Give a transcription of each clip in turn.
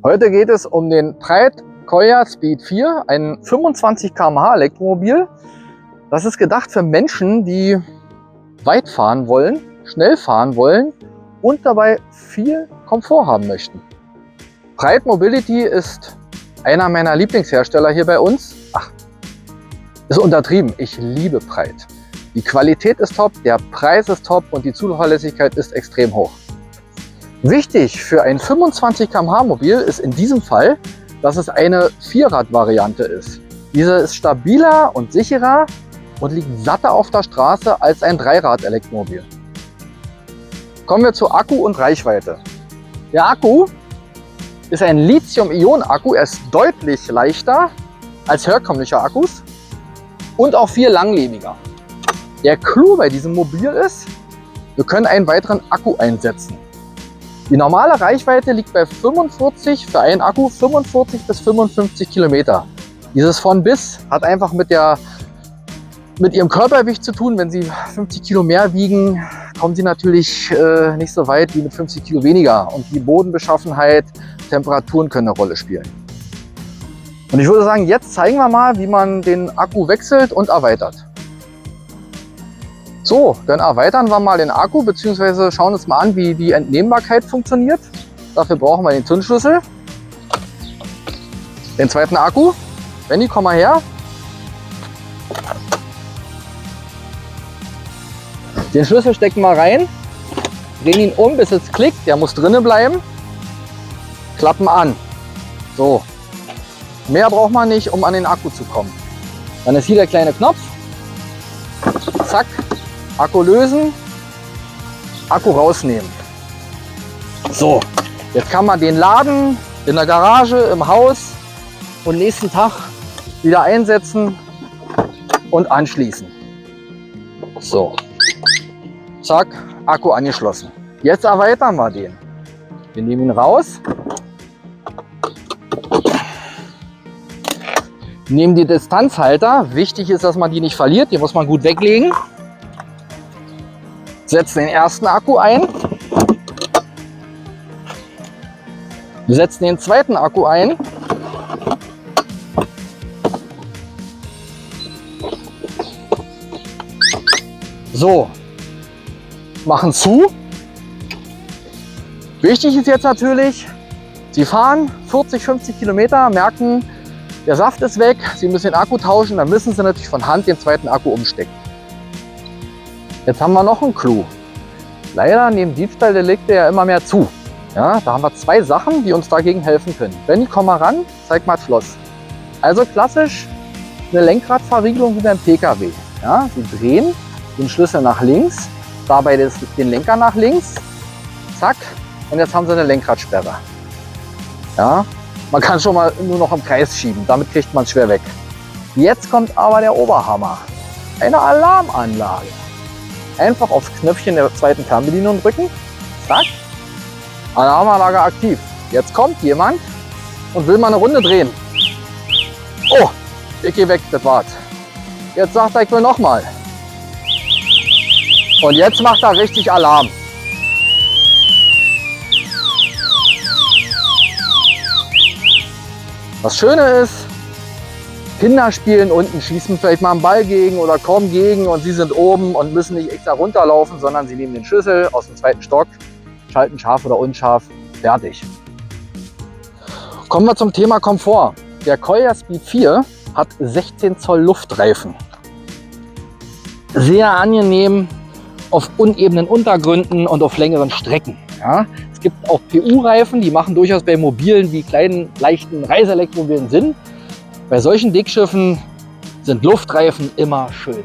Heute geht es um den Pride Koya Speed 4, ein 25 km/h Elektromobil. Das ist gedacht für Menschen, die weit fahren wollen, schnell fahren wollen und dabei viel Komfort haben möchten. Pride Mobility ist einer meiner Lieblingshersteller hier bei uns. Ach, ist untertrieben. Ich liebe Pride. Die Qualität ist top, der Preis ist top und die Zuverlässigkeit ist extrem hoch. Wichtig für ein 25 km/h Mobil ist in diesem Fall, dass es eine Vierrad-Variante ist. Diese ist stabiler und sicherer und liegt satter auf der Straße als ein Dreirad-Elektromobil. Kommen wir zu Akku und Reichweite. Der Akku ist ein Lithium-Ionen-Akku. Er ist deutlich leichter als herkömmliche Akkus und auch viel langlebiger. Der Clou bei diesem Mobil ist, wir können einen weiteren Akku einsetzen. Die normale Reichweite liegt bei 45 für einen Akku 45 bis 55 Kilometer. Dieses von bis hat einfach mit ihrem Körpergewicht zu tun. Wenn Sie 50 Kilo mehr wiegen, kommen Sie natürlich nicht so weit wie mit 50 Kilo weniger. Und die Bodenbeschaffenheit, Temperaturen können eine Rolle spielen. Und ich würde sagen, jetzt zeigen wir mal, wie man den Akku wechselt und erweitert. So, dann erweitern wir mal den Akku bzw. schauen uns mal an, wie die Entnehmbarkeit funktioniert. Dafür brauchen wir den Zündschlüssel, den zweiten Akku. Benny, komm mal her. Den Schlüssel stecken wir rein, drehen ihn um, bis es klickt. Der muss drinnen bleiben. Klappen an. So, mehr braucht man nicht, um an den Akku zu kommen. Dann ist hier der kleine Knopf. Zack. Akku lösen, Akku rausnehmen. So, jetzt kann man den laden in der Garage, im Haus und nächsten Tag wieder einsetzen und anschließen. So, zack, Akku angeschlossen. Jetzt erweitern wir den. Wir nehmen ihn raus, nehmen die Distanzhalter. Wichtig ist, dass man die nicht verliert, die muss man gut weglegen. Setzen den ersten Akku ein, wir setzen den zweiten Akku ein, so, machen zu. Wichtig ist jetzt natürlich, Sie fahren 40, 50 Kilometer, merken, der Saft ist weg, Sie müssen den Akku tauschen, dann müssen Sie natürlich von Hand den zweiten Akku umstecken. Jetzt haben wir noch einen Clou. Leider nehmen Diebstahldelikte ja immer mehr zu. Ja, da haben wir zwei Sachen, die uns dagegen helfen können. Benny, komm mal ran, zeig mal das Schloss. Also klassisch eine Lenkradverriegelung wie beim Pkw. Ja, Sie drehen den Schlüssel nach links, dabei den Lenker nach links, zack, und jetzt haben Sie eine Lenkradsperre. Ja, man kann schon mal nur noch im Kreis schieben, damit kriegt man es schwer weg. Jetzt kommt aber der Oberhammer. Eine Alarmanlage. Einfach aufs Knöpfchen der zweiten Fernbedienung drücken. Zack. Alarmanlage aktiv. Jetzt kommt jemand und will mal eine Runde drehen. Oh, ich gehe weg, das war's. Jetzt sagt er, ich will nochmal. Und jetzt macht er richtig Alarm. Das Schöne ist, Kinder spielen unten, schießen vielleicht mal einen Ball gegen oder kommen gegen und sie sind oben und müssen nicht extra runterlaufen, sondern sie nehmen den Schlüssel aus dem zweiten Stock, schalten scharf oder unscharf, fertig. Kommen wir zum Thema Komfort. Der Koya Speed 4 hat 16 Zoll Luftreifen. Sehr angenehm auf unebenen Untergründen und auf längeren Strecken. Ja, es gibt auch PU-Reifen, die machen durchaus bei mobilen wie kleinen, leichten Reiseelektromobilen Sinn. Bei solchen Dickschiffen sind Luftreifen immer schön.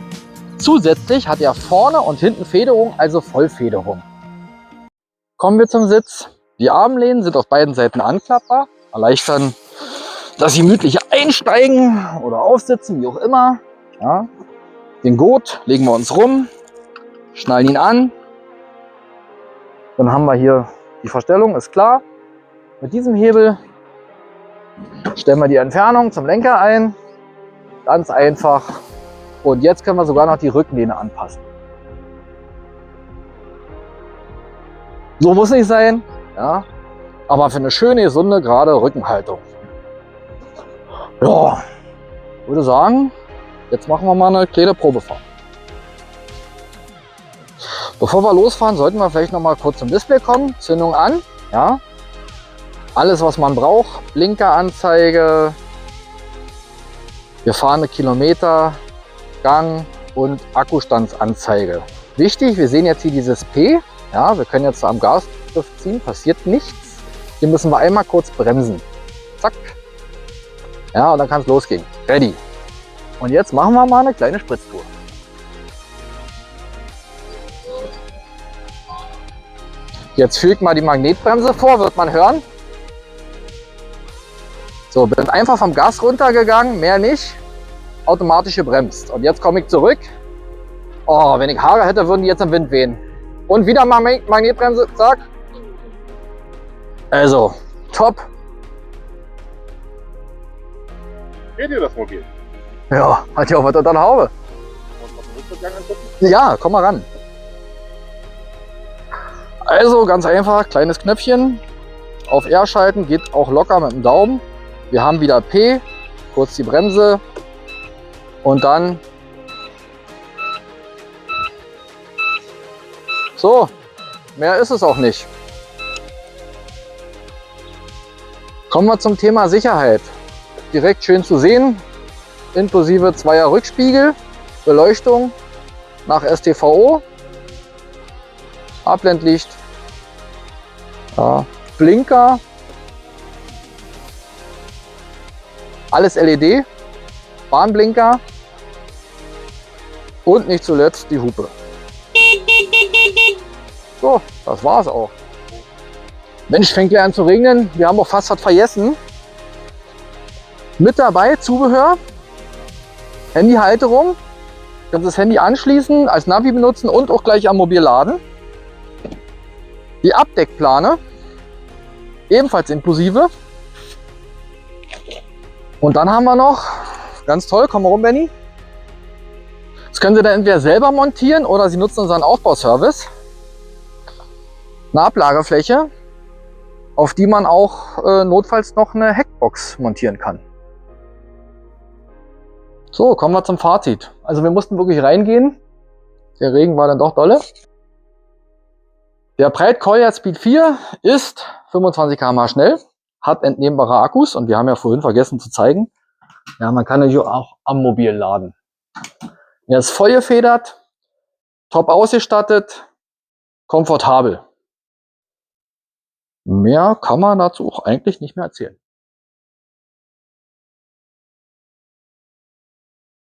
Zusätzlich hat er vorne und hinten Federung, also Vollfederung. Kommen wir zum Sitz. Die Armlehnen sind auf beiden Seiten anklappbar, erleichtern das gemütliche Einsteigen oder Aufsitzen, wie auch immer. Ja. Den Gurt legen wir uns rum, schnallen ihn an. Dann haben wir hier die Verstellung, ist klar. Mit diesem Hebel stellen wir die Entfernung zum Lenker ein, ganz einfach. Und jetzt können wir sogar noch die Rücklehne anpassen. So muss nicht sein, ja. aber für eine schöne, gesunde, gerade Rückenhaltung. Ja, würde sagen, jetzt machen wir mal eine kleine Probefahrt. Bevor wir losfahren, sollten wir vielleicht noch mal kurz zum Display kommen. Zündung an, ja. Alles, was man braucht. Blinkeranzeige, gefahrene Kilometer, Gang und Akkustandsanzeige. Wichtig, wir sehen jetzt hier dieses P. Ja, wir können jetzt am Gasgriff ziehen, passiert nichts. Hier müssen wir einmal kurz bremsen. Zack. Ja, und dann kann es losgehen. Ready. Und jetzt machen wir mal eine kleine Spritztour. Jetzt füge ich mal die Magnetbremse vor, wird man hören. So, bin einfach vom Gas runtergegangen, mehr nicht. Automatisch gebremst. Und jetzt komme ich zurück. Oh, wenn ich Haare hätte, würden die jetzt im Wind wehen. Und wieder mal Magnetbremse, zack. Also, top. Geht dir das Mobil? Ja, hat ja auch was unter der Haube. Ja, komm mal ran. Also ganz einfach, kleines Knöpfchen. Auf R schalten, geht auch locker mit dem Daumen. Wir haben wieder P, kurz die Bremse und dann so, mehr ist es auch nicht. Kommen wir zum Thema Sicherheit. Direkt schön zu sehen, inklusive zweier Rückspiegel, Beleuchtung nach STVO, Abblendlicht, ja, Blinker, alles LED, Warnblinker und nicht zuletzt die Hupe. So, das war's auch. Mensch, fängt ja an zu regnen. Wir haben auch fast was vergessen. Mit dabei Zubehör, Handyhalterung. Kannst das Handy anschließen, als Navi benutzen und auch gleich am Mobil laden. Die Abdeckplane, ebenfalls inklusive. Und dann haben wir noch, ganz toll, komm mal rum, Benny. Das können Sie dann entweder selber montieren oder Sie nutzen unseren Aufbauservice. Eine Ablagefläche, auf die man auch notfalls noch eine Heckbox montieren kann. So, kommen wir zum Fazit. Also wir mussten wirklich reingehen. Der Regen war dann doch dolle. Der Pride Coil Speed 4 ist 25 km/h schnell, hat entnehmbare Akkus und wir haben ja vorhin vergessen zu zeigen, ja, man kann natürlich auch am Mobil laden. Er ist voll gefedert, top ausgestattet, komfortabel. Mehr kann man dazu auch eigentlich nicht mehr erzählen.